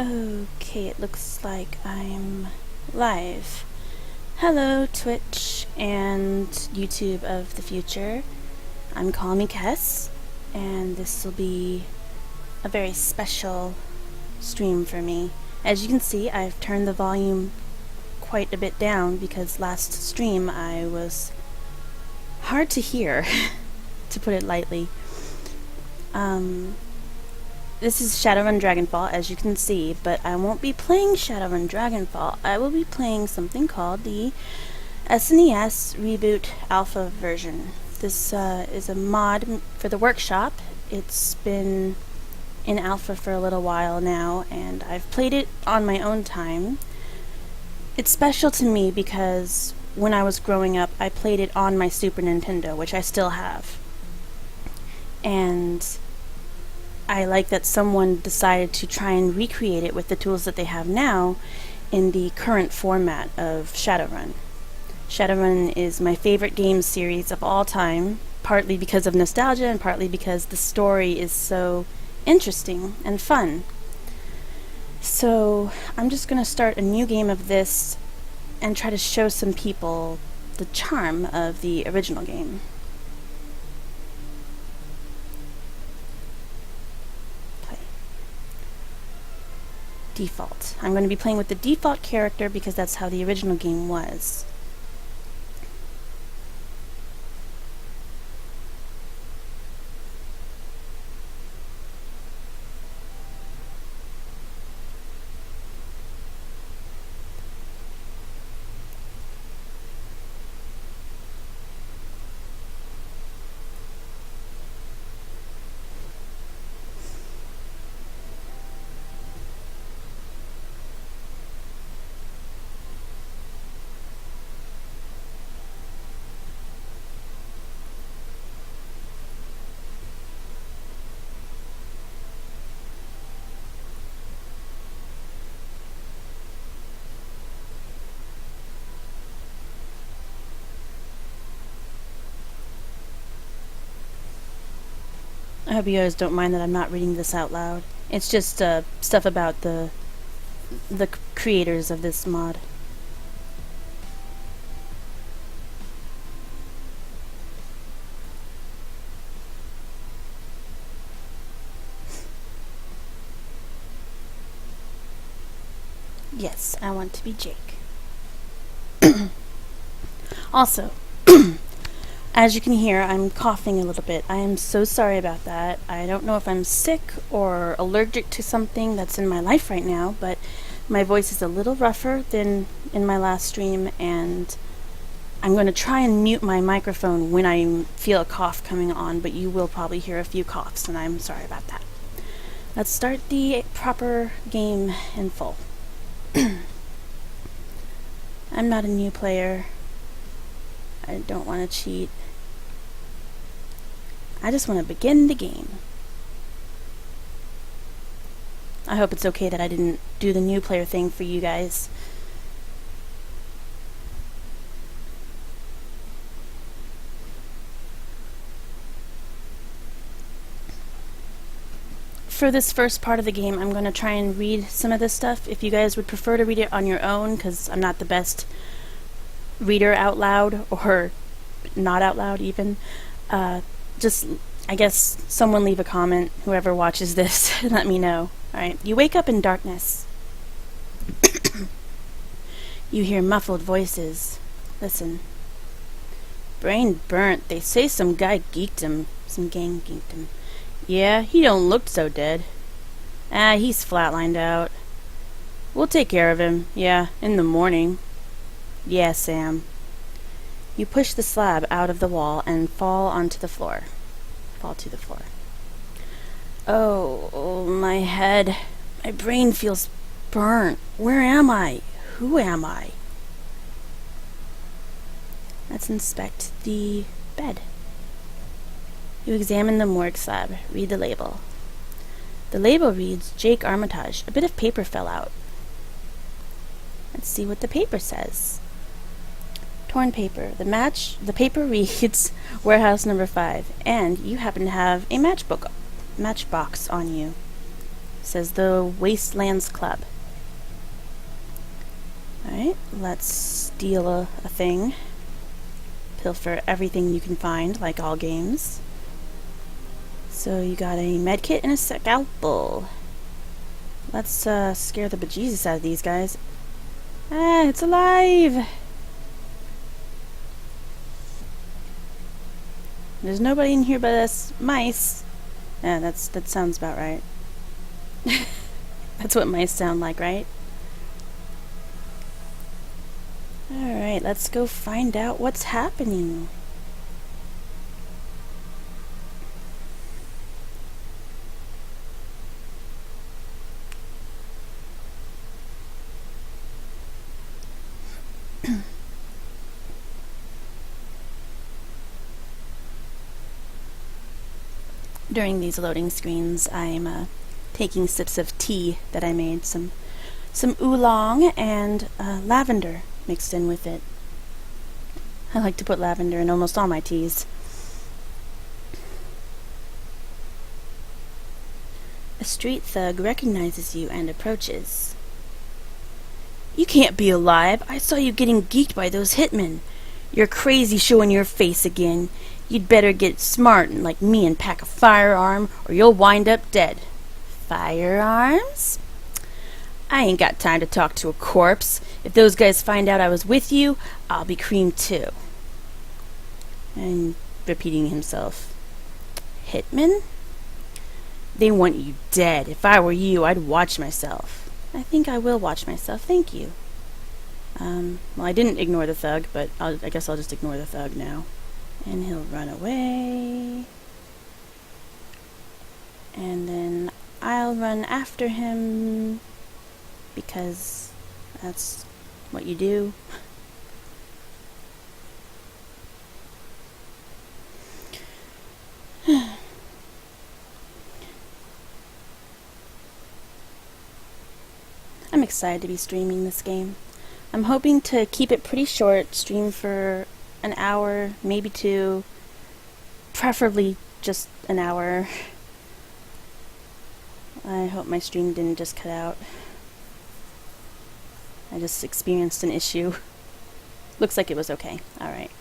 Okay, it looks like I'm live. Hello, Twitch and YouTube of the future. I'm Call Me Kess, and this will be a very special stream for me. As you can see, I've turned the volume quite a bit down because last stream I was hard to hear, to put it lightly. This is Shadowrun Dragonfall, as you can see, but I won't be playing Shadowrun Dragonfall. I will be playing something called the SNES Reboot Alpha version. This is a mod for the workshop. It's been in alpha for a little while now, and I've played it on my own time. It's special to me because when I was growing up, I played it on my Super Nintendo, which I still have. And I like that someone decided to try and recreate it with the tools that they have now in the current format of Shadowrun. Shadowrun is my favorite game series of all time, partly because of nostalgia and partly because the story is so interesting and fun. So I'm just going to start a new game of this and try to show some people the charm of the original game. Default. I'm going to be playing with the default character because that's how the original game was. I hope you guys don't mind that I'm not reading this out loud. It's just stuff about the creators of this mod. Yes, I want to be Jake. Also, as you can hear, I'm coughing a little bit. I am so sorry about that. I don't know if I'm sick or allergic to something that's in my life right now, but my voice is a little rougher than in my last stream, and I'm going to try and mute my microphone when I feel a cough coming on, but you will probably hear a few coughs, and I'm sorry about that. Let's start the proper game in full. I'm not a new player. I don't want to cheat. I just want to begin the game. I hope it's okay that I didn't do the new player thing for you guys. For this first part of the game, I'm going to try and read some of this stuff. If you guys would prefer to read it on your own, because I'm not the best reader out loud, or not out loud even, just, I guess, someone leave a comment, whoever watches this, and let me know. Alright, you wake up in darkness. You hear muffled voices. Listen. Brain burnt. They say some guy geeked him. Some gang geeked him. Yeah, he don't look so dead. He's flatlined out. We'll take care of him. Yeah, in the morning. Yeah, Sam. You push the slab out of the wall and fall onto the floor. Fall to the floor. Oh, my head. My brain feels burnt. Where am I? Who am I? Let's inspect the bed. You examine the morgue slab. Read the label. The label reads, Jake Armitage. A bit of paper fell out. Let's see what the paper says. Torn paper. The paper reads Warehouse number 5, and you happen to have a matchbox on you. It says the Wastelands Club. Alright, let's steal a thing. Pilfer everything you can find, like all games. So you got a medkit and a scalpel. Let's scare the bejesus out of these guys. Ah, it's alive! There's nobody in here but us mice. Yeah, that sounds about right. That's what mice sound like, right? Alright, let's go find out what's happening. During these loading screens, I'm taking sips of tea that I made, some oolong and lavender mixed in with it. I like to put lavender in almost all my teas. A street thug recognizes you and approaches. You can't be alive. I saw you getting geeked by those hitmen. You're crazy showing your face again. You'd better get smart and like me and pack a firearm or you'll wind up dead. Firearms? I ain't got time to talk to a corpse. If those guys find out I was with you, I'll be creamed too. And repeating himself. Hitmen? They want you dead. If I were you, I'd watch myself. I think I will watch myself. Thank you. Well, I didn't ignore the thug, but I guess I'll just ignore the thug now. And he'll run away. And then I'll run after him because that's what you do. I'm excited to be streaming this game. I'm hoping to keep it pretty short, stream for an hour, maybe two, preferably just an hour. I hope my stream didn't just cut out. I just experienced an issue. Looks like it was okay. Alright.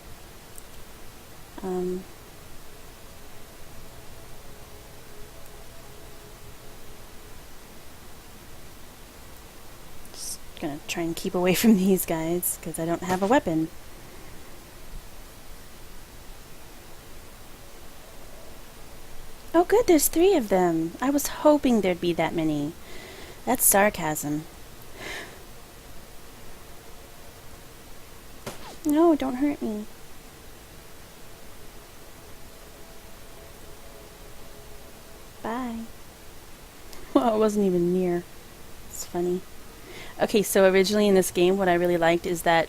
Just gonna try and keep away from these guys, because I don't have a weapon. Oh good, there's 3 of them. I was hoping there'd be that many. That's sarcasm. No, don't hurt me. Bye. Well, it wasn't even near. It's funny. Okay, so originally in this game, what I really liked is that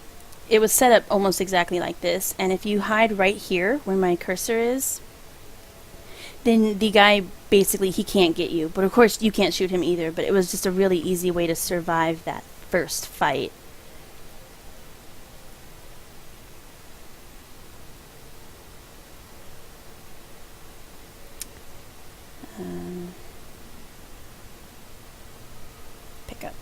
it was set up almost exactly like this, and if you hide right here, where my cursor is, then the guy, basically, he can't get you. But of course, you can't shoot him either, but it was just a really easy way to survive that first fight. Pick up.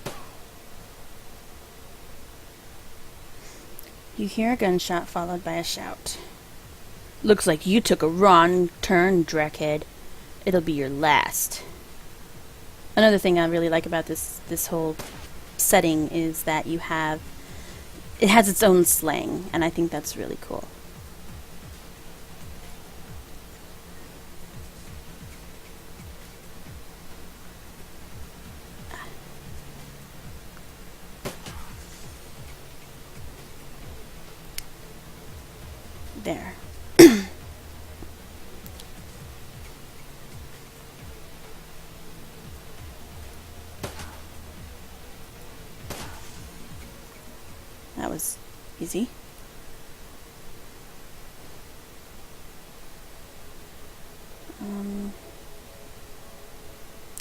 You hear a gunshot followed by a shout. Looks like you took a wrong turn, Dreckhead. It'll be your last. Another thing I really like about this whole setting is that it has its own slang, and I think that's really cool. There. That was easy.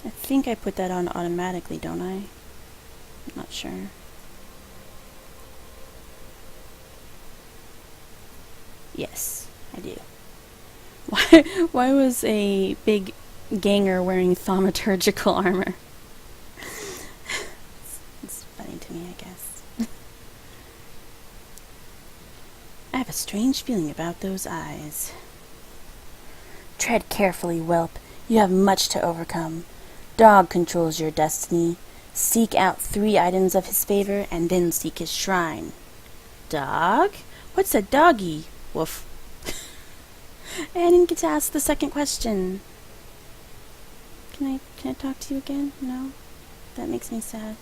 I think I put that on automatically, don't I? I'm not sure. Yes, I do. Why was a big ganger wearing thaumaturgical armor? have a strange feeling about those eyes. Tread carefully, whelp. You have much to overcome. Dog controls your destiny. Seek out 3 items of his favor, and then seek his shrine. Dog? What's a doggy? Woof. I didn't get to ask the second question. Can I talk to you again? No? That makes me sad.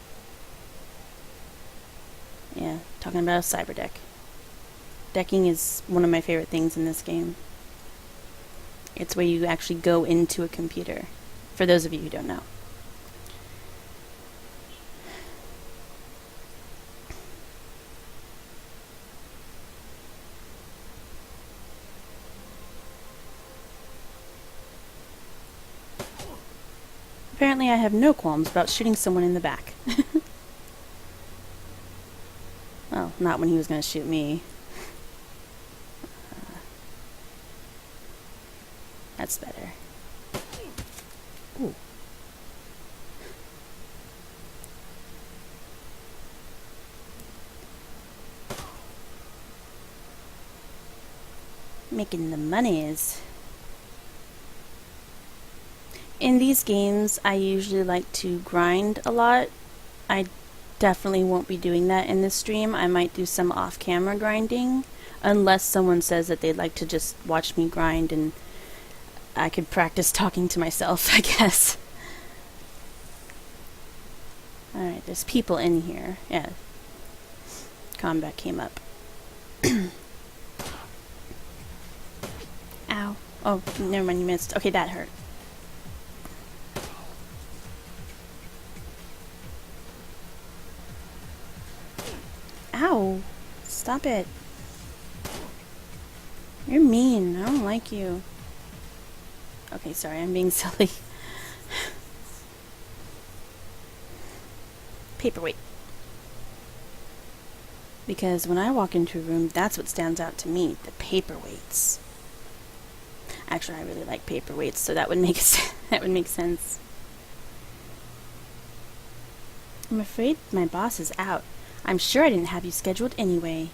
Yeah, talking about a cyber deck. Decking is one of my favorite things in this game. It's where you actually go into a computer, for those of you who don't know. Apparently I have no qualms about shooting someone in the back. Well, not when he was going to shoot me. That's better. Ooh. Making the monies. In these games, I usually like to grind a lot. I definitely won't be doing that in this stream. I might do some off-camera grinding, unless someone says that they'd like to just watch me grind and I could practice talking to myself, I guess. Alright, there's people in here. Yeah. Combat came up. Ow. Oh, never mind, you missed. Okay, that hurt. Ow! Stop it. You're mean. I don't like you. Okay, sorry, I'm being silly. Paperweight. Because when I walk into a room, that's what stands out to me, the paperweights. Actually, I really like paperweights, so that would make that would make sense. I'm afraid my boss is out. I'm sure I didn't have you scheduled anyway.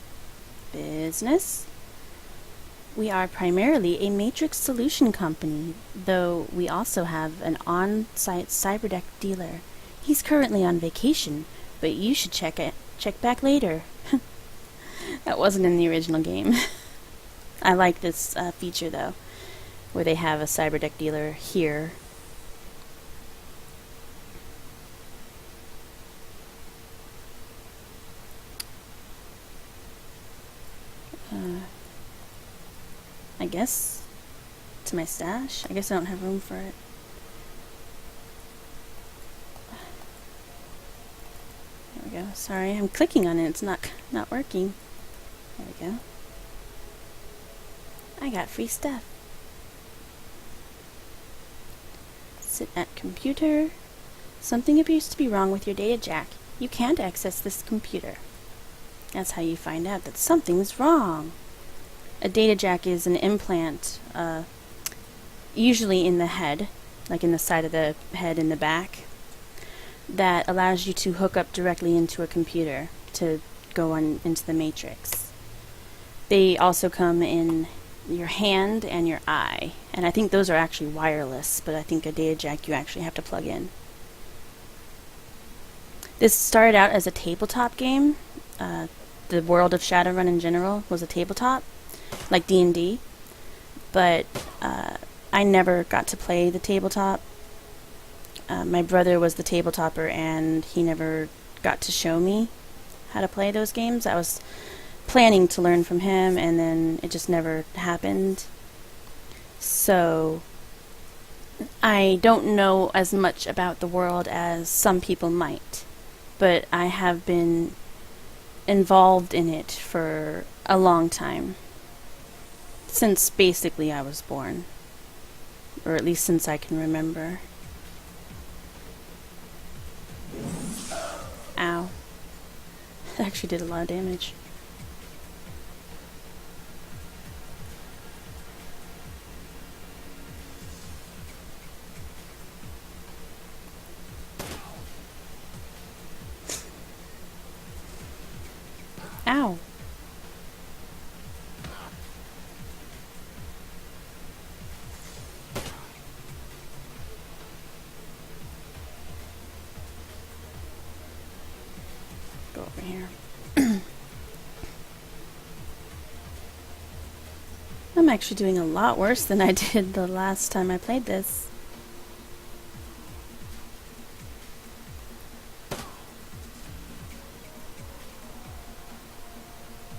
Business? We are primarily a matrix solution company, though we also have an on-site cyberdeck dealer. He's currently on vacation, but you should check back later. That wasn't in the original game. I like this feature, though, where they have a cyberdeck dealer here. I guess to my stash. I guess I don't have room for it. There we go. Sorry, I'm clicking on it. It's not working. There we go. I got free stuff. Sit at computer. Something appears to be wrong with your data jack. You can't access this computer. That's how you find out that something's wrong. A data jack is an implant, usually in the head, like in the side of the head in the back, that allows you to hook up directly into a computer to go on into the matrix. They also come in your hand and your eye, and I think those are actually wireless, but I think a data jack you actually have to plug in. This started out as a tabletop game. The world of Shadowrun in general was a tabletop, like D&D, but I never got to play the tabletop. My brother was the tabletopper, and he never got to show me how to play those games. I was planning to learn from him, and then it just never happened. So I don't know as much about the world as some people might, but I have been involved in it for a long time. Since basically I was born. Or at least since I can remember. Ow. That actually did a lot of damage. Ow. I'm actually doing a lot worse than I did the last time I played this.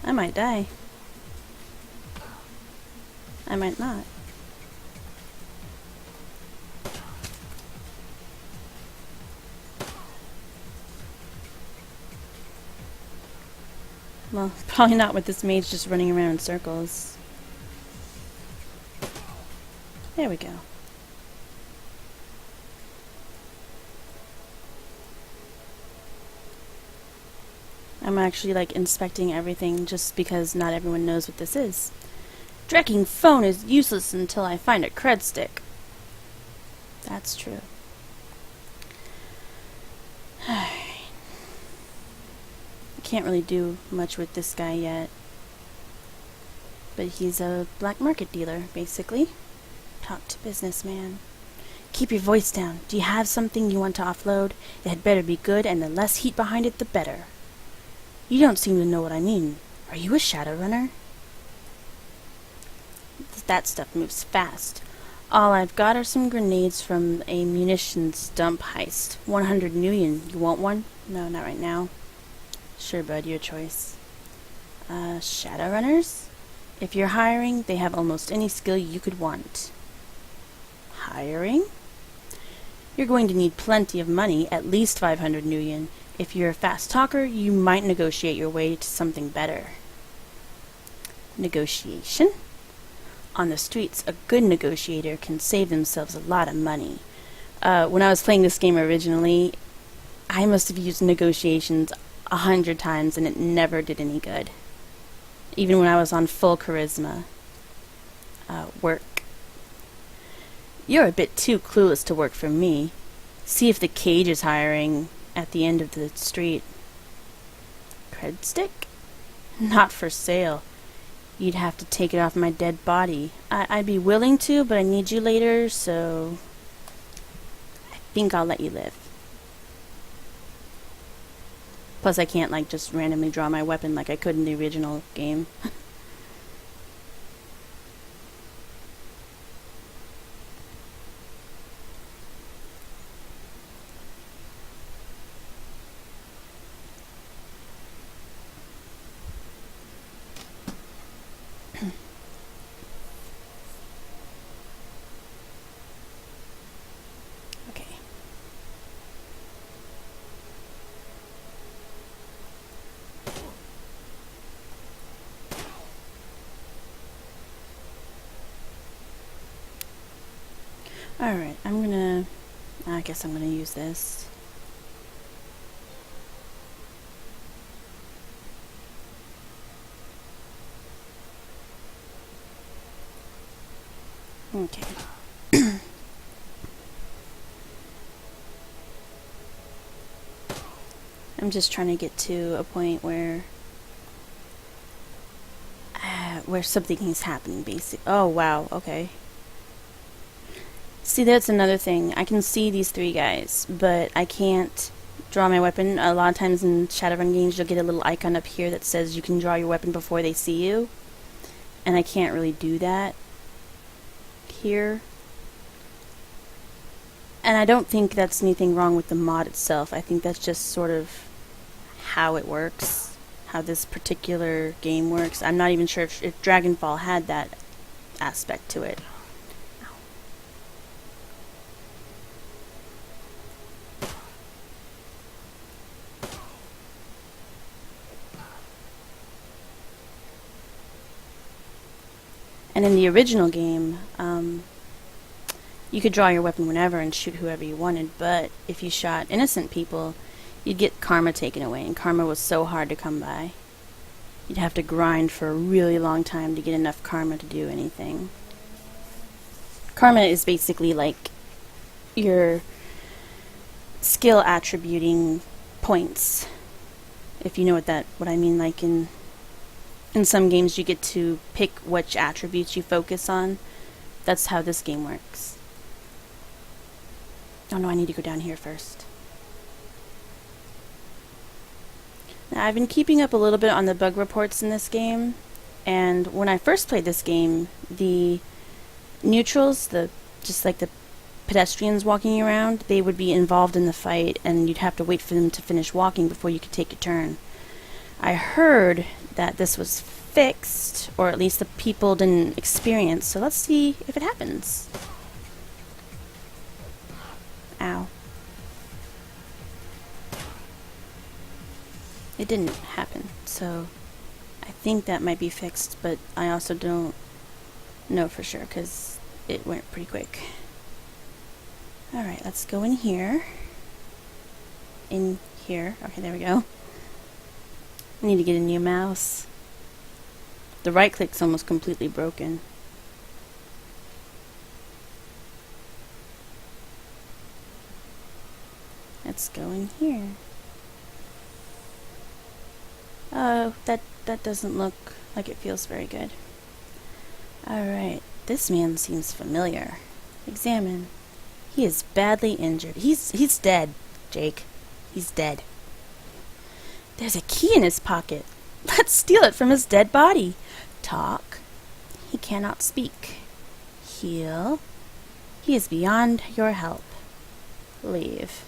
I might die. I might not. Well, probably not with this mage just running around in circles. There we go. I'm actually like inspecting everything just because not everyone knows what this is. Trekking phone is useless until I find a cred stick. That's true. I can't really do much with this guy yet. But he's a black market dealer, basically. Talk to businessman. Keep your voice down. Do you have something you want to offload? It had better be good, and the less heat behind it, the better. You don't seem to know what I mean. Are you a Shadowrunner? That stuff moves fast. All I've got are some grenades from a munitions dump heist. 100 million. You want one? No, not right now. Sure, bud, your choice. Shadowrunners? If you're hiring, they have almost any skill you could want. Hiring? You're going to need plenty of money, at least 500 million. If you're a fast talker, you might negotiate your way to something better. Negotiation? On the streets, a good negotiator can save themselves a lot of money. When I was playing this game originally, I must have used negotiations 100 times and it never did any good. Even when I was on full charisma. Work. You're a bit too clueless to work for me. See if the cage is hiring at the end of the street. Cred stick? Not for sale. You'd have to take it off my dead body. I'd be willing to, but I need you later, so I think I'll let you live. Plus I can't like just randomly draw my weapon like I could in the original game. Alright, I guess I'm gonna use this. Okay. I'm just trying to get to a point where something is happening, basically. Oh, wow, okay. See, that's another thing. I can see these three guys, but I can't draw my weapon. A lot of times in Shadowrun games, you'll get a little icon up here that says you can draw your weapon before they see you. And I can't really do that here. And I don't think that's anything wrong with the mod itself. I think that's just sort of how it works, how this particular game works. I'm not even sure if Dragonfall had that aspect to it. And in the original game, you could draw your weapon whenever and shoot whoever you wanted, but if you shot innocent people, you'd get karma taken away, and karma was so hard to come by. You'd have to grind for a really long time to get enough karma to do anything. Karma is basically like your skill attributing points, if you know what I mean. Like in some games you get to pick which attributes you focus on. That's how this game works. Oh no, I need to go down here first. Now, I've been keeping up a little bit on the bug reports in this game, and when I first played this game, the neutrals, just like the pedestrians walking around, they would be involved in the fight, and you'd have to wait for them to finish walking before you could take your turn. I heard that this was fixed, or at least the people didn't experience, so let's see if it happens. Ow. It didn't happen, so I think that might be fixed, but I also don't know for sure because it went pretty quick. Alright, let's go in here. In here. Okay, there we go. I need to get a new mouse. The right click's almost completely broken. Let's go in here. Oh, that doesn't look like it feels very good. Alright, this man seems familiar. Examine. He is badly injured. He's dead, Jake. He's dead. There's a key in his pocket. Let's steal it from his dead body. Talk. He cannot speak. Heal. He is beyond your help. Leave.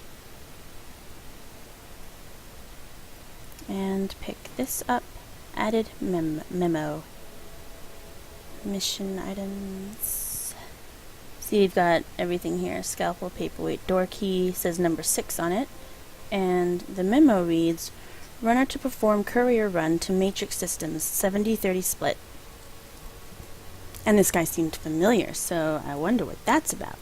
And pick this up. Added memo. Mission items. See, you've got everything here. Scalpel, paperweight, door key. Says number 6 on it. And the memo reads, runner to perform courier run to Matrix Systems, 70-30 split. And this guy seemed familiar, so I wonder what that's about.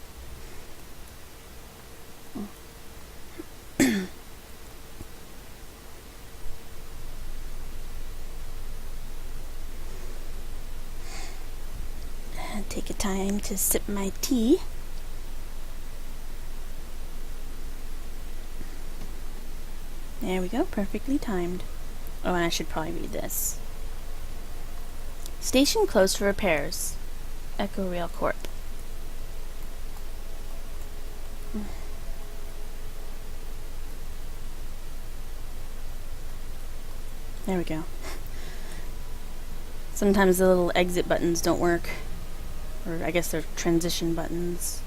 Take a time to sip my tea. There we go, perfectly timed. Oh, and I should probably read this. Station closed for repairs. Echo Rail Corp. There we go. Sometimes the little exit buttons don't work. Or I guess they're transition buttons.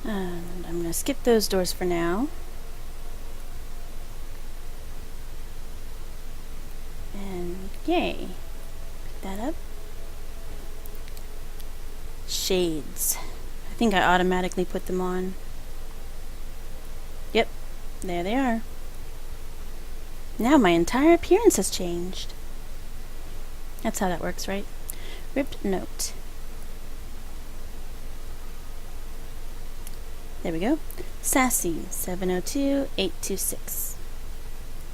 And I'm going to skip those doors for now. And yay. Pick that up. Shades. I think I automatically put them on. Yep, there they are. Now my entire appearance has changed. That's how that works, right? Ripped note. There we go. Sassy 702-826.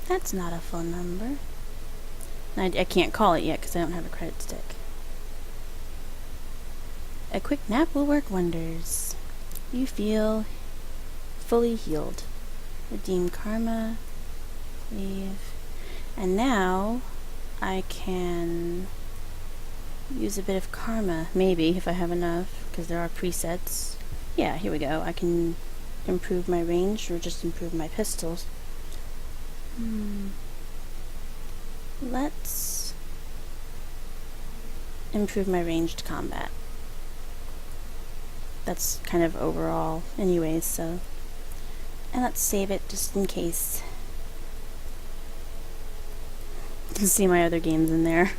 That's not a phone number. I can't call it yet because I don't have a credit stick. A quick nap will work wonders. You feel fully healed. Redeem karma. Leave. And now I can use a bit of karma, maybe, if I have enough, because there are presets. Yeah, here we go. I can improve my range or just improve my pistols. Let's improve my ranged combat. That's kind of overall anyways, so. And let's save it just in case. You can see my other games in there.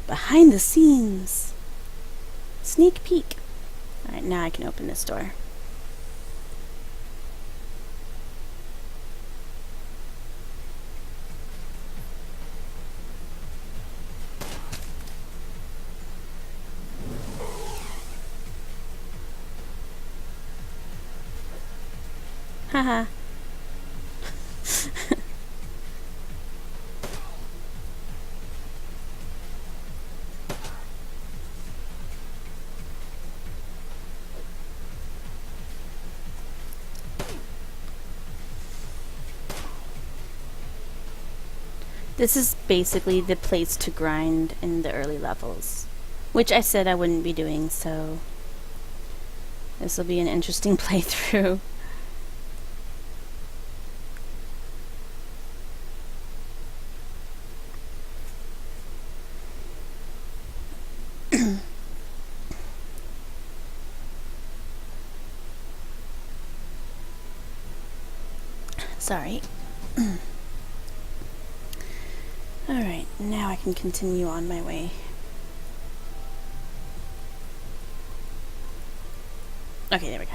Behind the scenes. Sneak peek. Alright, now I can open this door. Haha. This is basically the place to grind in the early levels, which I said I wouldn't be doing, so this will be an interesting playthrough. Sorry. Alright, now I can continue on my way. Okay, there we go.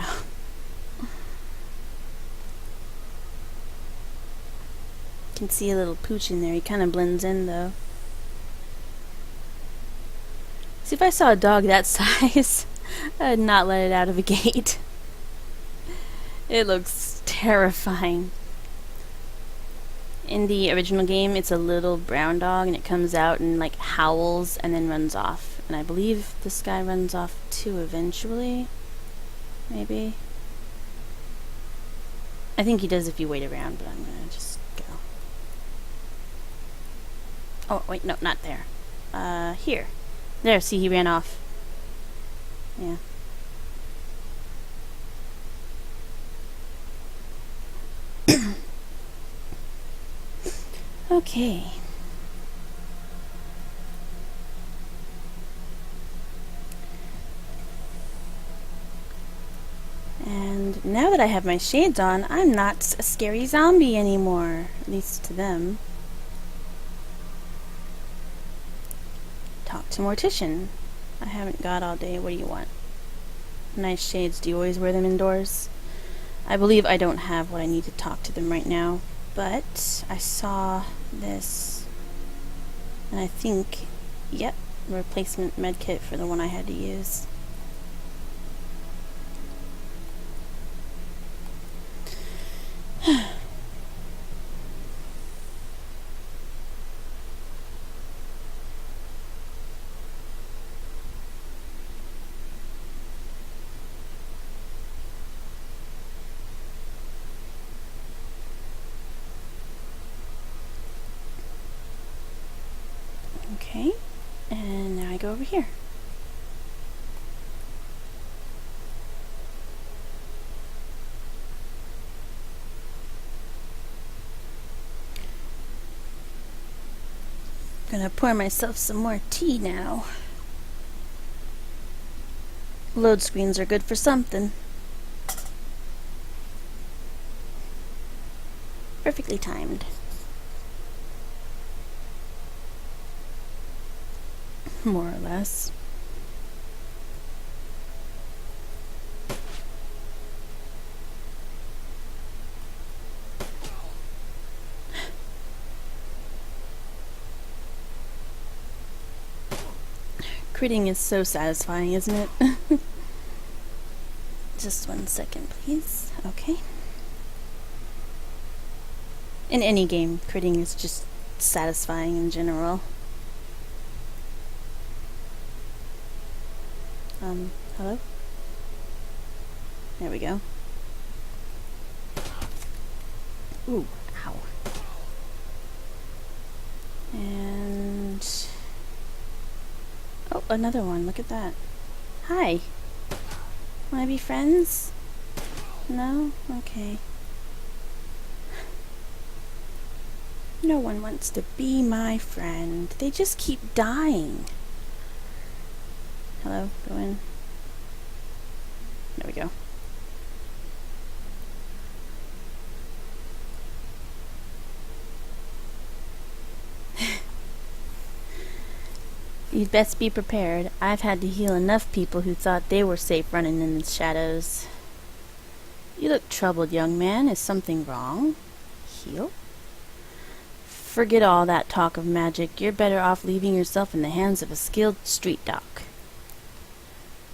Can see a little pooch in there. He kind of blends in, though. See, if I saw a dog that size, I'd not let it out of a gate. It looks terrifying. In the original game, it's a little brown dog, and it comes out and like howls and then runs off. And I believe this guy runs off too eventually. Maybe. I think he does if you wait around, but I'm gonna just go. Oh, wait, no, not there. Here. There, see, he ran off. Yeah. Okay. And now that I have my shades on, I'm not a scary zombie anymore. At least to them. Talk to Mortician. I haven't got all day. What do you want? Nice shades. Do you always wear them indoors? I believe I don't have what I need to talk to them right now. But I saw this, and I think, yep, replacement medkit for the one I had to use. Okay, and now I go over here. Gonna pour myself some more tea now. Load screens are good for something. Perfectly timed. More or less. Critting is so satisfying, isn't it? Just 1 second, please. Okay. In any game, critting is just satisfying in general. Hello? There we go. Ooh, ow. And... oh, another one. Look at that. Hi. Wanna be friends? No? Okay. No one wants to be my friend. They just keep dying. Hello? Go in. There we go. You'd best be prepared. I've had to heal enough people who thought they were safe running in the shadows. You look troubled, young man. Is something wrong? Heal? Forget all that talk of magic. You're better off leaving yourself in the hands of a skilled street doc.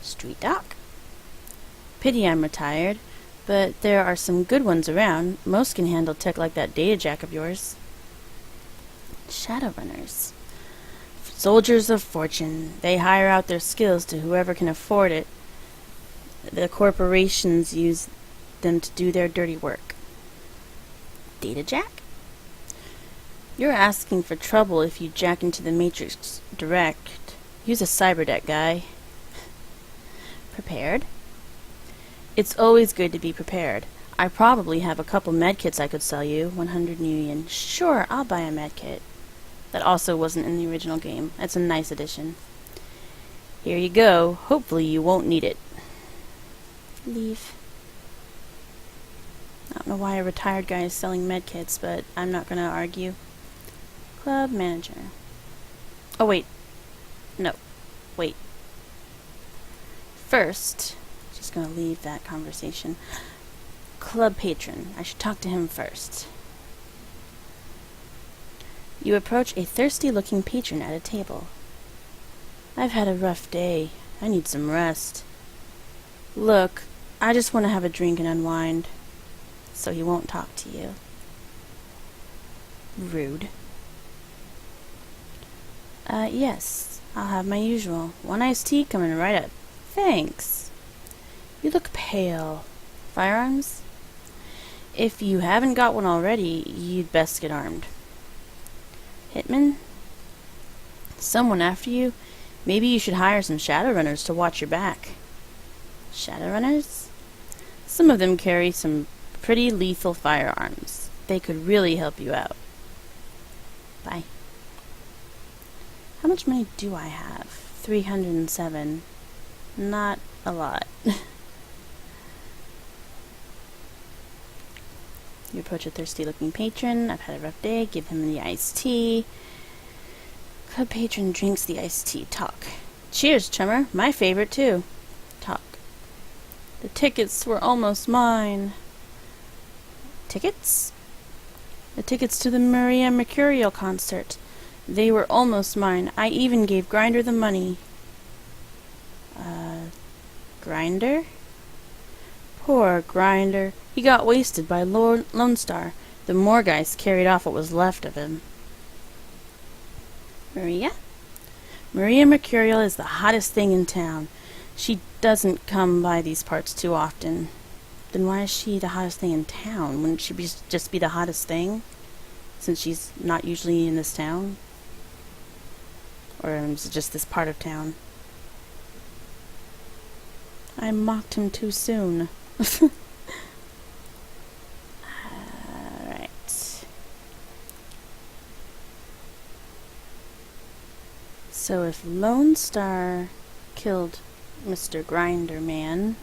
Street doc? Pity I'm retired, but there are some good ones around. Most can handle tech like that data jack of yours. Shadowrunners. Soldiers of fortune. They hire out their skills to whoever can afford it. The corporations use them to do their dirty work. Data jack? You're asking for trouble if you jack into the Matrix direct. Use a cyberdeck, guy. Prepared? It's always good to be prepared. I probably have a couple medkits I could sell you. 100 new yen. Sure, I'll buy a medkit. That also wasn't in the original game. It's a nice addition. Here you go. Hopefully you won't need it. Leave. I don't know why a retired guy is selling medkits, but I'm not gonna argue. Club manager. Oh, wait. No. Wait. First, just gonna leave that conversation. Club patron. I should talk to him first. You approach a thirsty-looking patron at a table. I've had a rough day. I need some rest. Look, I just want to have a drink and unwind. So he won't talk to you. Rude. Yes. I'll have my usual. 1 iced tea coming right up. Thanks. You look pale. Firearms? If you haven't got one already, you'd best get armed. Hitman? Someone after you? Maybe you should hire some Shadowrunners to watch your back. Shadowrunners? Some of them carry some pretty lethal firearms. They could really help you out. Bye. How much money do I have? 307. Not a lot. You approach a thirsty-looking patron. I've had a rough day. Give him the iced tea. Club patron drinks the iced tea. Talk. Cheers, chummer. My favorite, too. Talk. The tickets were almost mine. Tickets? The tickets to the Maria Mercurial concert. They were almost mine. I even gave Grinder the money. Grinder? Poor Grinder. He got wasted by Lone Star. The Morgeist carried off what was left of him. Maria? Maria Mercurial is the hottest thing in town. She doesn't come by these parts too often. Then why is she the hottest thing in town? Wouldn't she just be the hottest thing? Since she's not usually in this town? Or is it just this part of town? I mocked him too soon. Alright. So if Lone Star killed Mr. Grinder Man,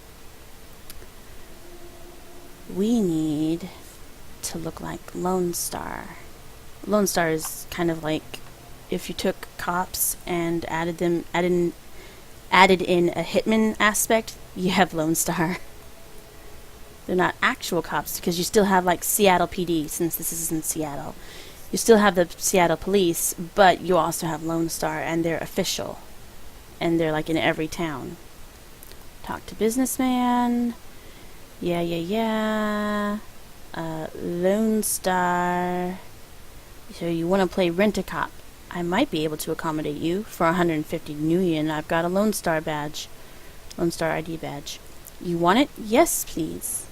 we need to look like Lone Star. Lone Star is kind of like if you took cops and added in a hitman aspect, you have Lone Star. They're not actual cops because you still have like Seattle PD, since this is in Seattle. You still have the Seattle police, but you also have Lone Star, and they're official. And they're like in every town. Talk to businessman. Yeah. Lone Star. So you want to play Rent-A-Cop. I might be able to accommodate you. For 150 new yen, I've got a Lone Star badge. Lone Star ID badge. You want it? Yes, please.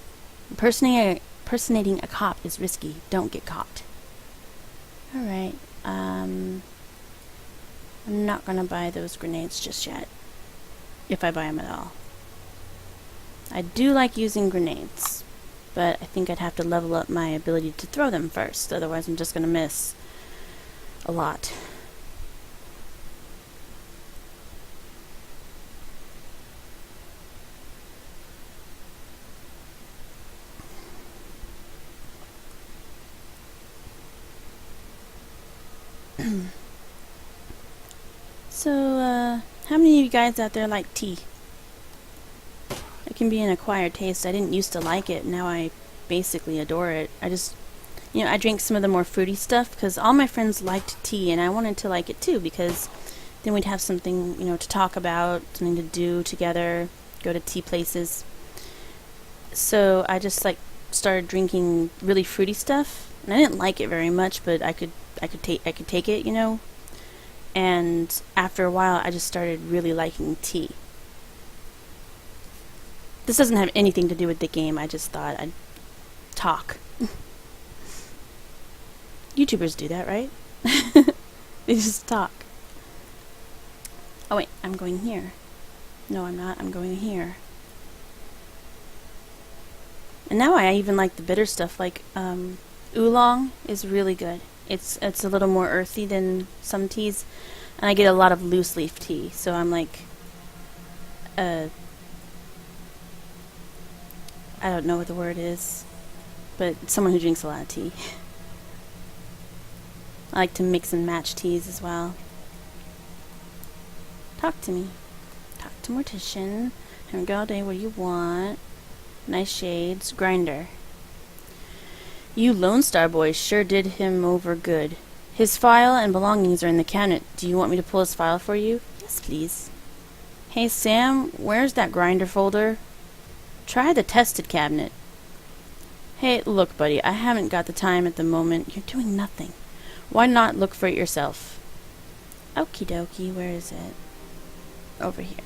Impersonating a cop is risky. Don't get caught. Alright. I'm not gonna buy those grenades just yet. If I buy them at all. I do like using grenades, but I think I'd have to level up my ability to throw them first. Otherwise, I'm just gonna miss a lot. So, how many of you guys out there like tea? It can be an acquired taste. I didn't used to like it. Now I basically adore it. I drink some of the more fruity stuff because all my friends liked tea, and I wanted to like it too because then we'd have something, to talk about, something to do together, go to tea places. So I just started drinking really fruity stuff, and I didn't like it very much, but I could take it, And after a while, I just started really liking tea. This doesn't have anything to do with the game. I just thought I'd talk. YouTubers do that, right? They just talk. Oh wait, I'm going here. No, I'm not. I'm going here. And now I even like the bitter stuff, like oolong is really good. It's a little more earthy than some teas, and I get a lot of loose leaf tea, so I'm like I don't know what the word is, but someone who drinks a lot of tea. I like to mix and match teas as well. Talk to me. Talk to Mortician. Here we go all day. What do you want? Nice shades. Grinder. You Lone Star boys sure did him over good. His file and belongings are in the cabinet. Do you want me to pull his file for you? Yes, please. Hey, Sam, where's that grinder folder? Try the tested cabinet. Hey, look, buddy, I haven't got the time at the moment. You're doing nothing. Why not look for it yourself? Okie dokie, where is it? Over here.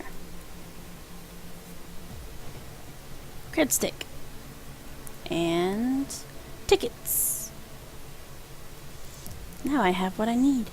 Cred stick. And tickets. Now I have what I need.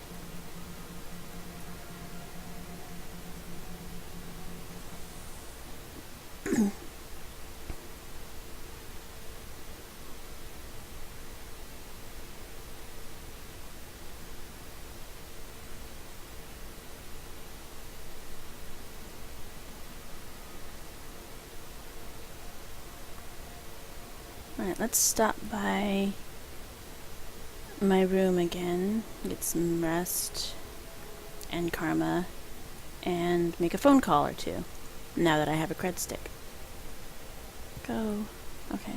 Alright, let's stop by my room again, get some rest and karma, and make a phone call or two, now that I have a cred stick. Go. Okay.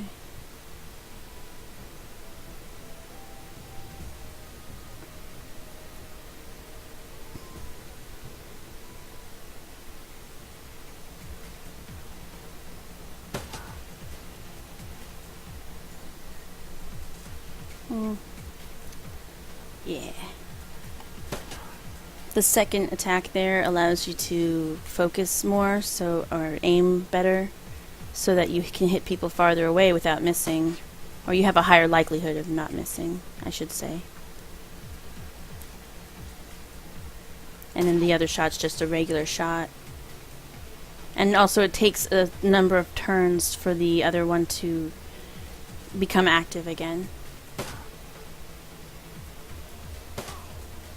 Yeah. The second attack there allows you to focus more, or aim better, so that you can hit people farther away without missing, or you have a higher likelihood of not missing, I should say. And then the other shot's just a regular shot. And also it takes a number of turns for the other one to become active again.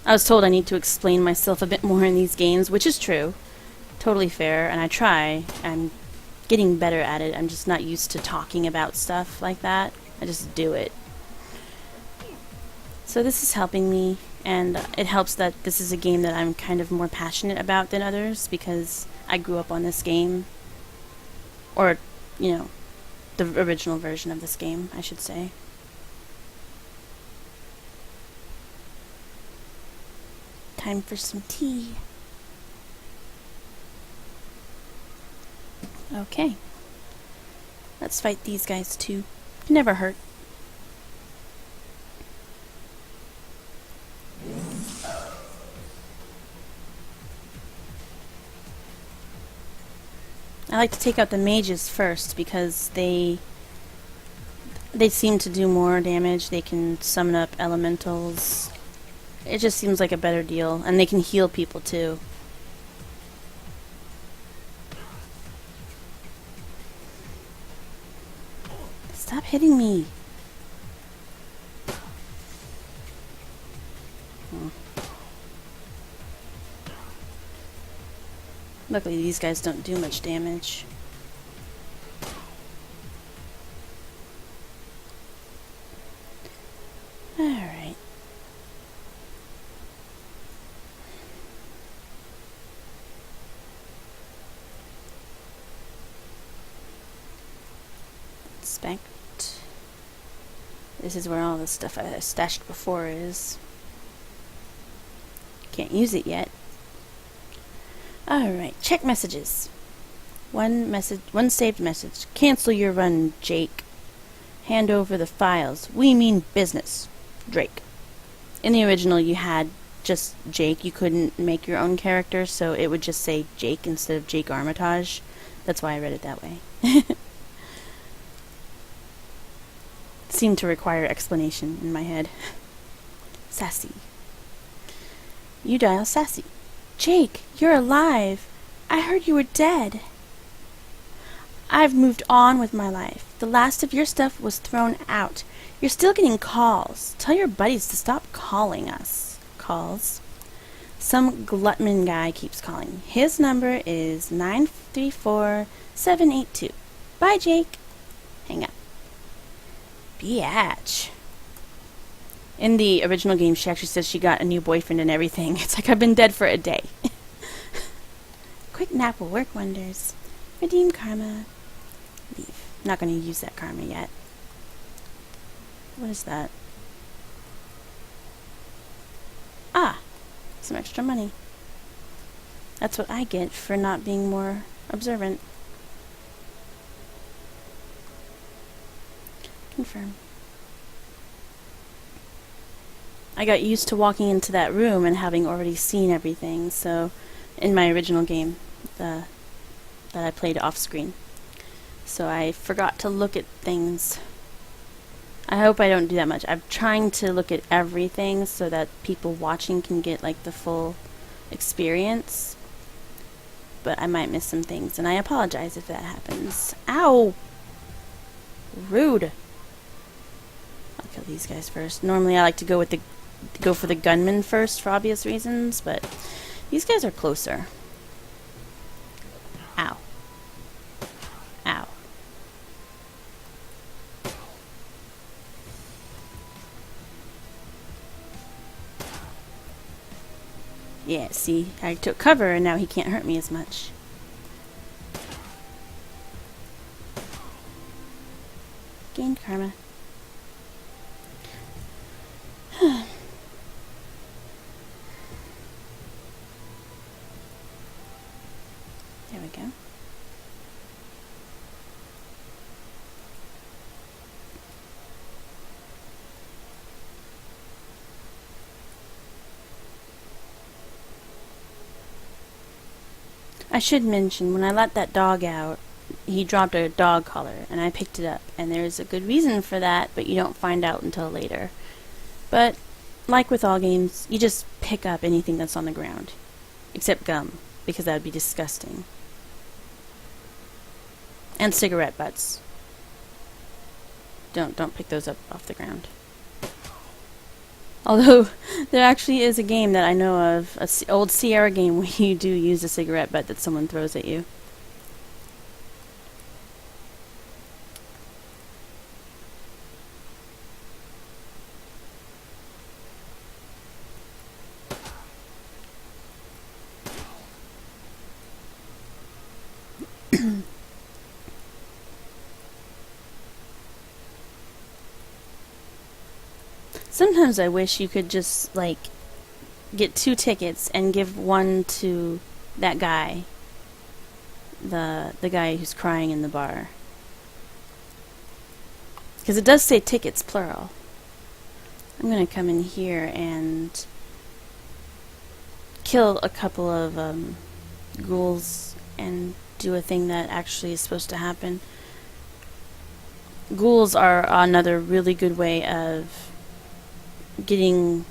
I was told I need to explain myself a bit more in these games, which is true. Totally fair, and I try. I'm getting better at it. I'm just not used to talking about stuff like that. I just do it. So this is helping me, and it helps that this is a game that I'm kind of more passionate about than others, because I grew up on this game. Or, you know, the original version of this game, I should say. Time for some tea. Okay. Let's fight these guys too. Never hurt. I like to take out the mages first because they seem to do more damage. They can summon up elementals. It just seems like a better deal, and they can heal people too. Stop hitting me. Luckily these guys don't do much damage. Alright. Inspect. This is where all the stuff I stashed before is. Can't use it yet. Alright, check messages. One saved message. Cancel your run, Jake. Hand over the files. We mean business. Drake. In the original you had just Jake. You couldn't make your own character, so it would just say Jake instead of Jake Armitage. That's why I read it that way. Seemed to require explanation in my head. Sassy. You dial Sassy. Jake, you're alive. I heard you were dead. I've moved on with my life. The last of your stuff was thrown out. You're still getting calls. Tell your buddies to stop calling us. Calls. Some glutman guy keeps calling. His number is 934-782. Bye, Jake. Hang up. Biatch. In the original game, she actually says she got a new boyfriend and everything. It's like I've been dead for a day. Quick nap will work wonders. Redeem karma. Leave. Not going to use that karma yet. What is that? Ah! Some extra money. That's what I get for not being more observant. Confirm. I got used to walking into that room and having already seen everything, so in my original game that I played off screen. So I forgot to look at things. I hope I don't do that much. I'm trying to look at everything so that people watching can get like the full experience. But I might miss some things, and I apologize if that happens. Ow! Rude. I'll kill these guys first. Normally I like to go for the gunman first for obvious reasons, but these guys are closer. Ow. Ow. Yeah, see, I took cover and now he can't hurt me as much. Gain karma. There we go. I should mention, when I let that dog out, he dropped a dog collar, and I picked it up. And there's a good reason for that, but you don't find out until later. But, like with all games, you just pick up anything that's on the ground. Except gum, because that would be disgusting. And cigarette butts. Don't pick those up off the ground. Although, there actually is a game that I know of, an old Sierra game where you do use a cigarette butt that someone throws at you. Sometimes I wish you could just, like, get 2 tickets and give one to that guy. The guy who's crying in the bar. Because it does say tickets, plural. I'm going to come in here and kill a couple of ghouls and do a thing that actually is supposed to happen. Ghouls are another really good way of getting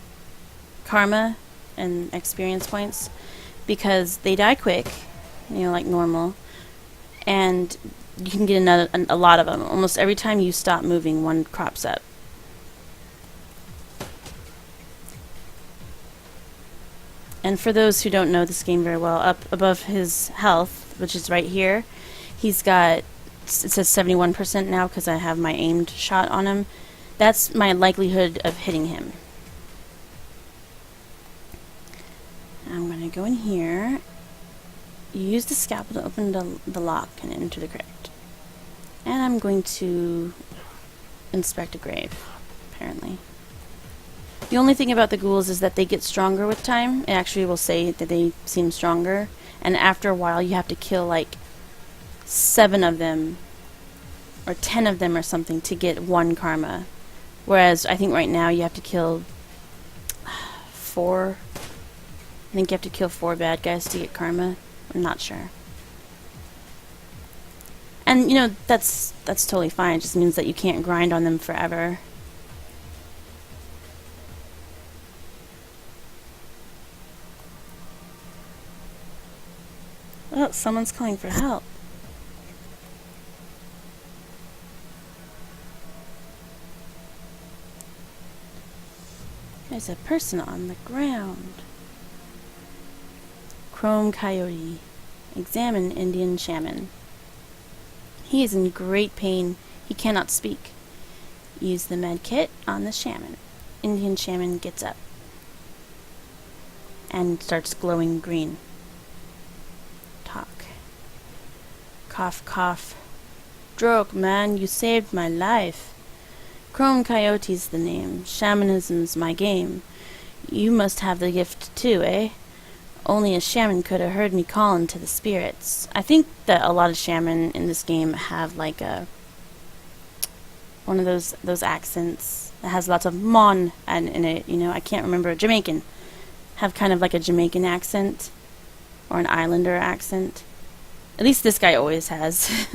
karma and experience points because they die quick, you know, like normal, and you can get a lot of them. Almost every time you stop moving, one crops up. And for those who don't know this game very well, up above his health, which is right here, he's got, it says 71% now because I have my aimed shot on him. That's my likelihood of hitting him. I'm going to go in here. You use the scalpel to open the lock and enter the crypt. And I'm going to inspect a grave, apparently. The only thing about the ghouls is that they get stronger with time. It actually will say that they seem stronger. And after a while, you have to kill like 7 of them or 10 of them or something to get 1 karma. Whereas I think right now you have to kill 4. I think you have to kill 4 bad guys to get karma. I'm not sure. And you know, that's totally fine. It just means that you can't grind on them forever. Someone's calling for help. There's a person on the ground. Chrome Coyote. Examine Indian Shaman. He is in great pain. He cannot speak. Use the med kit on the shaman. Indian Shaman gets up and starts glowing green. Talk. Cough, cough. Droke, man, you saved my life. Chrome Coyote's the name. Shamanism's my game. You must have the gift too, eh? Only a shaman could have heard me calling to the spirits. I think that a lot of shaman in this game have like a one of those accents that has lots of mon in it, you know. I can't remember. Jamaican. Have kind of like a Jamaican accent or an Islander accent. At least this guy always has.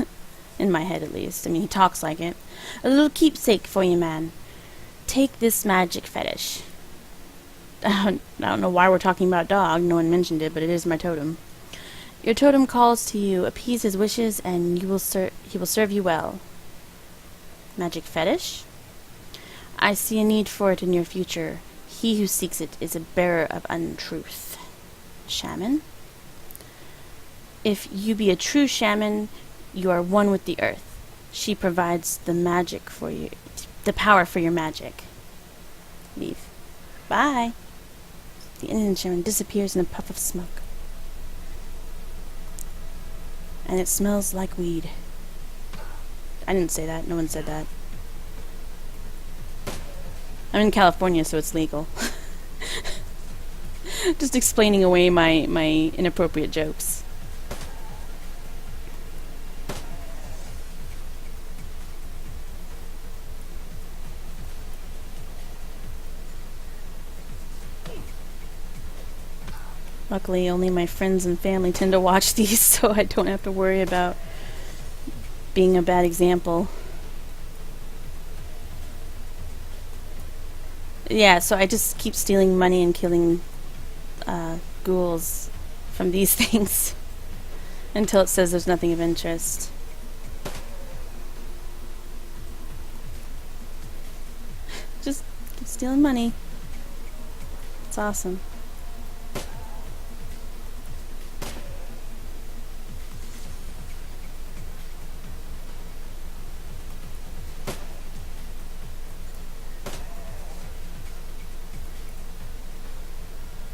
In my head, at least. I mean, he talks like it. A little keepsake for you, man. Take this magic fetish. I don't know why we're talking about dog. No one mentioned it, but it is my totem. Your totem calls to you. Appease his wishes, and he will serve you well. Magic fetish? I see a need for it in your future. He who seeks it is a bearer of untruth. Shaman? If you be a true shaman, you are one with the earth. She provides the magic for you, the power for your magic. Leave. Bye. The Indian shaman disappears in a puff of smoke. And it smells like weed. I didn't say that. No one said that. I'm in California, so it's legal. Just explaining away my inappropriate jokes. Luckily, only my friends and family tend to watch these, so I don't have to worry about being a bad example. Yeah, so I just keep stealing money and killing ghouls from these things until it says there's nothing of interest. Just keep stealing money. It's awesome.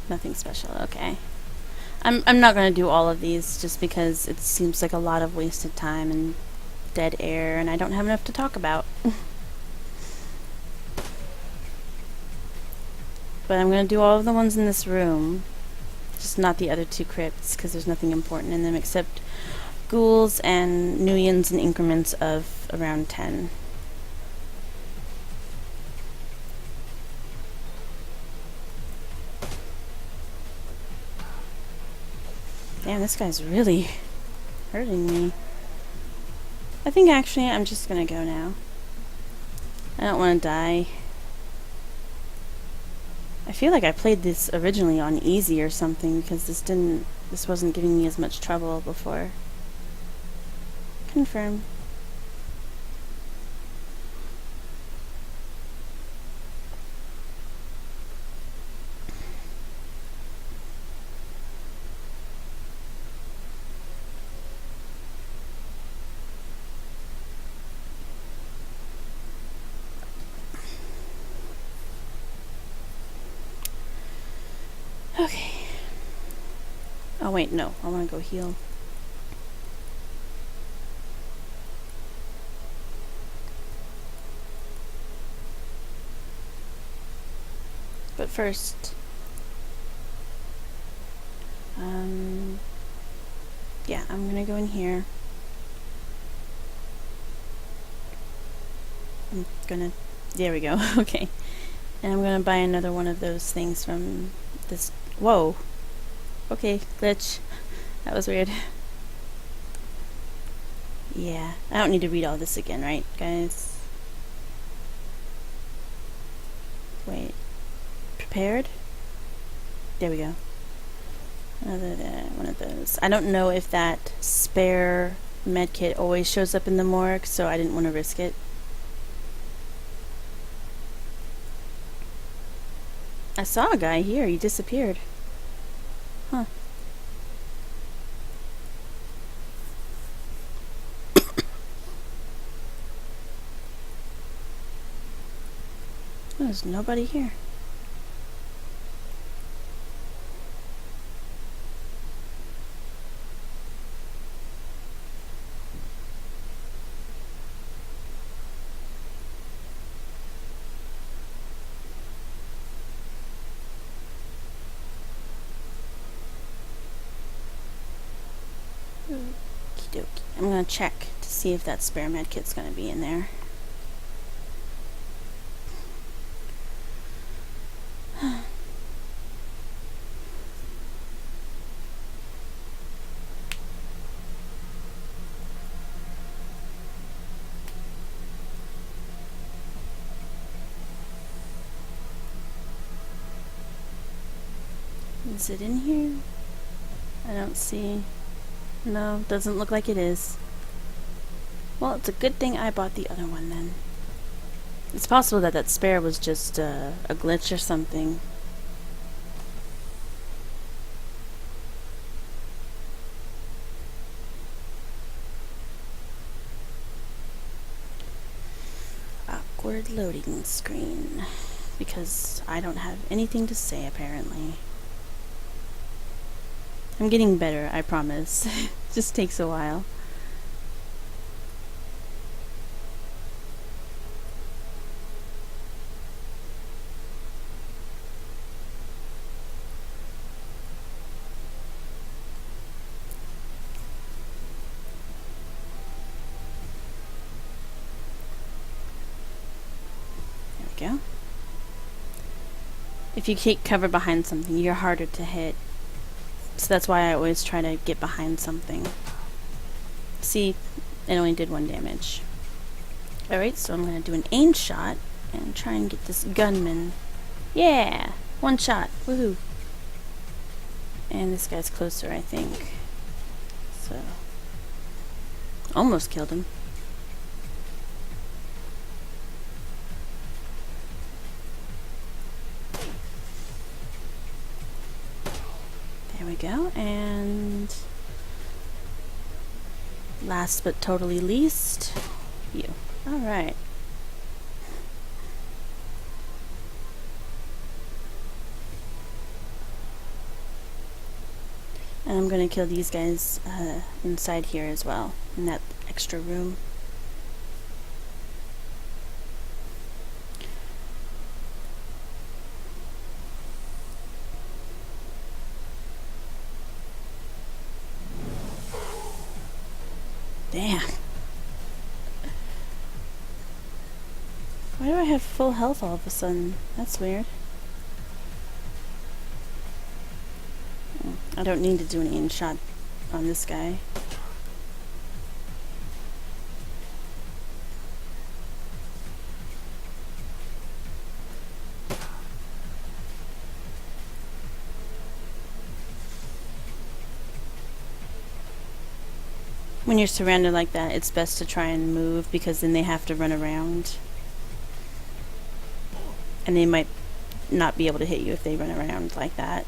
Nothing special, okay. I'm not gonna do all of these just because it seems like a lot of wasted time and dead air, and I don't have enough to talk about. But I'm gonna do all of the ones in this room, just not the other two crypts, because there's nothing important in them except ghouls and Nuians in increments of around 10. Damn, this guy's really hurting me. I think actually I'm just gonna go now. I don't want to die. I feel like I played this originally on easy or something because this wasn't giving me as much trouble before. Confirm. Okay. Oh wait, no. I want to go heal. But first, yeah, I'm gonna go in here. There we go. Okay. And I'm gonna buy another one of those things from this. Whoa. Okay, glitch. That was weird. Yeah, I don't need to read all this again, right, guys? Wait. Prepared? There we go. One of those. I don't know if that spare medkit always shows up in the morgue, so I didn't want to risk it. I saw a guy here. He disappeared. Huh. There's nobody here. Okie dokie. I'm gonna check to see if that spare medkit's gonna be in there. Is it in here? I don't see. No, doesn't look like it is. Well, it's a good thing I bought the other one then. It's possible that that spare was just a glitch or something. Awkward loading screen. Because I don't have anything to say apparently. I'm getting better, I promise. Just takes a while. There we go. If you keep cover behind something, you're harder to hit. So that's why I always try to get behind something. See, it only did 1 damage. Alright, so I'm going to do an aim shot and try and get this gunman. Yeah! 1 shot. Woohoo! And this guy's closer, I think. So, almost killed him. There we go, and last but totally least, you. Alright. And I'm going to kill these guys inside here as well, in that extra room. Damn. Why do I have full health all of a sudden? That's weird. I don't need to do an aim shot on this guy. When you're surrounded like that, it's best to try and move because then they have to run around. And they might not be able to hit you if they run around like that.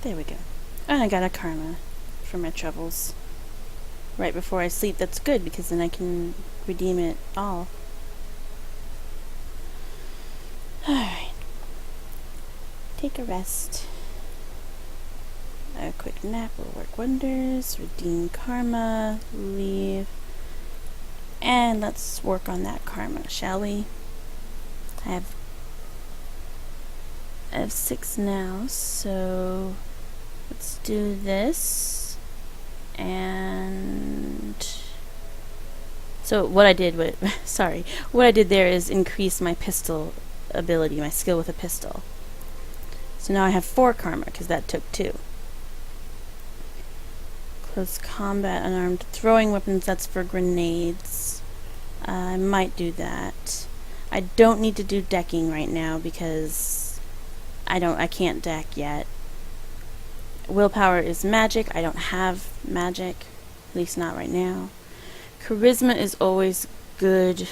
There we go. And I got a karma for my troubles. Right before I sleep, that's good because then I can redeem it all. Alright. Take a rest. A quick nap will work wonders. Redeem karma. Leave. And let's work on that karma, shall we? I have 6 now, so let's do this. And so what I did with what I did there is increase my pistol ability, my skill with a pistol. So now I have 4 karma, because that took 2. Close combat, unarmed. Throwing weapons, that's for grenades. I might do that. I don't need to do decking right now, because I can't deck yet. Willpower is magic. I don't have magic, at least not right now. Charisma is always good,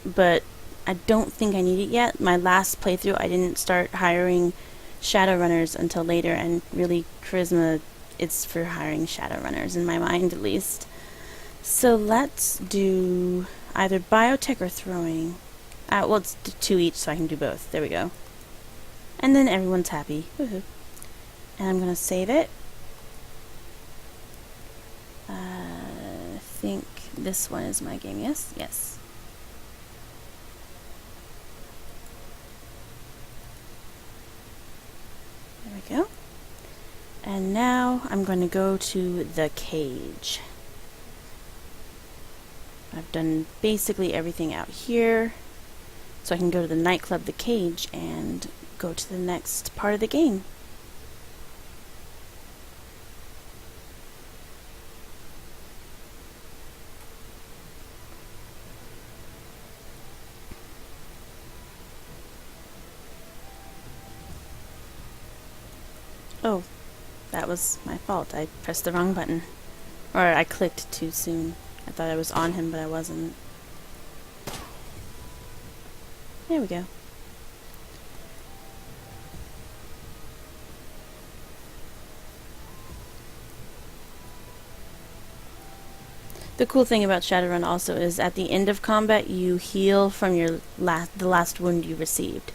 but I don't think I need it yet. My last playthrough, I didn't start hiring Shadowrunners until later, and really, charisma is for hiring Shadowrunners, in my mind at least. So let's do either biotech or throwing. Well, let's do 2 each so I can do both. There we go. And then everyone's happy. Woohoo. And I'm going to save it. I think this one is my game, yes? Yes. There we go. And now I'm going to go to the cage. I've done basically everything out here. So I can go to the nightclub, the cage, and go to the next part of the game. Oh, that was my fault. I pressed the wrong button. Or I clicked too soon. I thought I was on him, but I wasn't. There we go. The cool thing about Shadowrun also is at the end of combat you heal from the last wound you received.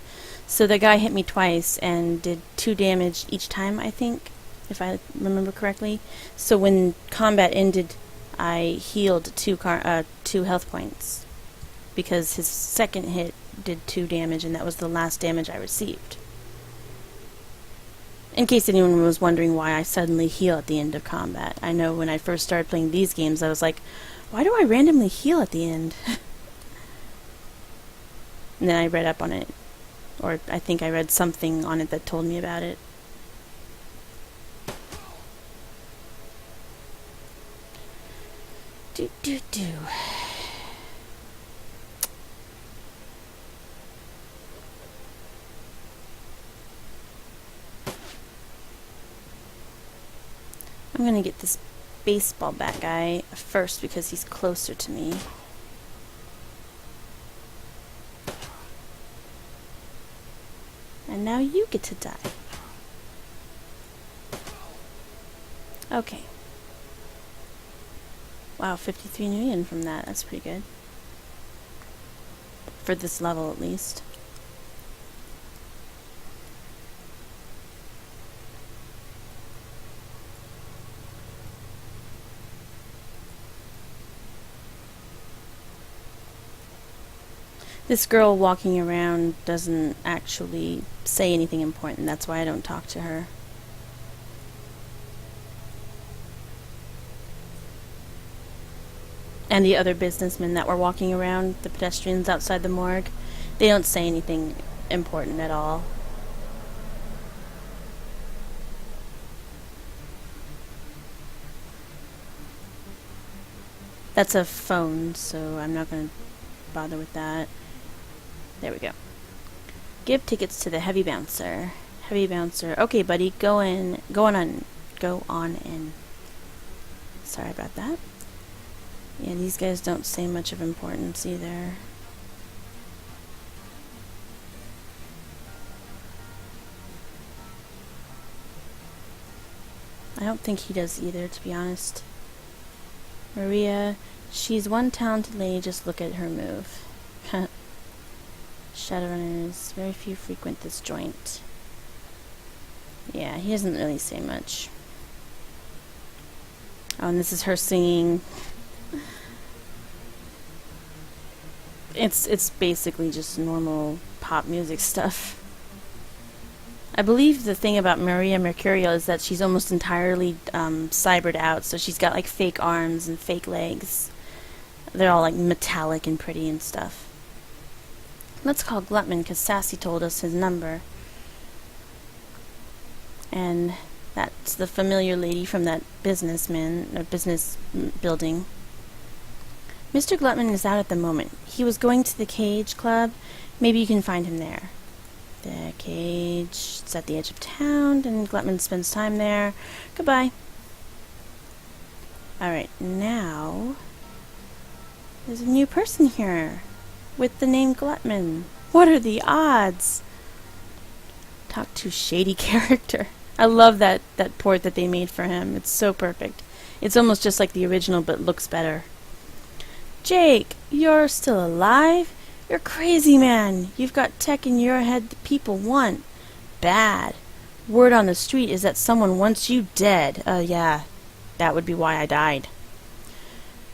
So the guy hit me twice and did 2 damage each time, I think, if I remember correctly. So when combat ended, I healed 2 health points because his second hit did 2 damage, and that was the last damage I received. In case anyone was wondering why I suddenly heal at the end of combat. I know when I first started playing these games, I was like, why do I randomly heal at the end? And then I read up on it. Or I think I read something on it that told me about it. Do. I'm gonna get this baseball bat guy first because he's closer to me. And now you get to die. Okay. Wow, 53 million from that. That's pretty good. For this level, at least. This girl walking around doesn't actually say anything important. That's why I don't talk to her. And the other businessmen that were walking around, the pedestrians outside the morgue, they don't say anything important at all. That's a phone, so I'm not going to bother with that. There we go. Give tickets to the heavy bouncer. Heavy bouncer. Okay, buddy, go in. Go on in. Sorry about that. Yeah, these guys don't say much of importance either. I don't think he does either, to be honest. Maria, she's one talented lady, just look at her move. Shadowrunners, very few frequent this joint. Yeah, he doesn't really say much. Oh, and this is her singing. It's basically just normal pop music stuff. I believe the thing about Maria Mercurial is that she's almost entirely cybered out, so she's got like fake arms and fake legs. They're all like metallic and pretty and stuff. Let's call Glutman because Sassy told us his number. And that's the familiar lady from that business building. Mr. Glutman is out at the moment. He was going to the Cage Club. Maybe you can find him there. The Cage is at the edge of town, and Glutman spends time there. Goodbye. Alright, now there's a new person here with the name Glutman. What are the odds? Talk to shady character. I love that port that they made for him. It's so perfect. It's almost just like the original, but looks better. Jake, you're still alive? You're crazy, man. You've got tech in your head the people want. Bad. Word on the street is that someone wants you dead. Yeah. That would be why I died.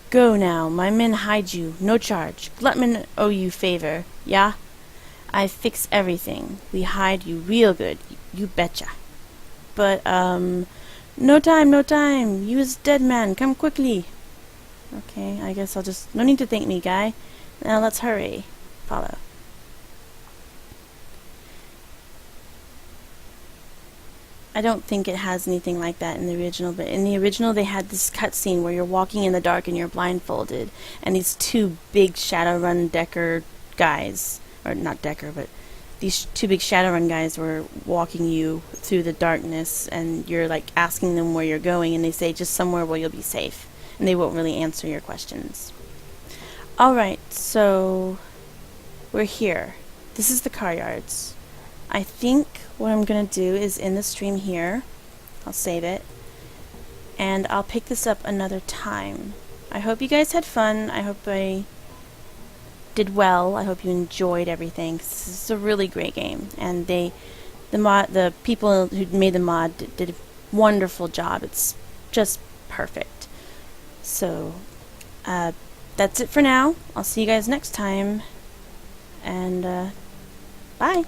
Go now. My men hide you. No charge. Glutman owe you favor. Yeah? I fix everything. We hide you real good. You betcha. But, no time. You is dead man. Come quickly. Okay, I guess I'll just... No need to thank me, guy. Now let's hurry. Follow. I don't think it has anything like that in the original, but in the original they had this cutscene where you're walking in the dark and you're blindfolded, and these two big Shadowrun Decker guys, or not Decker, but these two big Shadowrun guys were walking you through the darkness, and you're like asking them where you're going, and they say just somewhere where you'll be safe, and they won't really answer your questions. Alright, so we're here. This is the car yards. I think what I'm going to do is end the stream here. I'll save it. And I'll pick this up another time. I hope you guys had fun. I hope I did well. I hope you enjoyed everything. This is a really great game. And the people who made the mod did a wonderful job. It's just perfect. So, that's it for now. I'll see you guys next time. And, bye.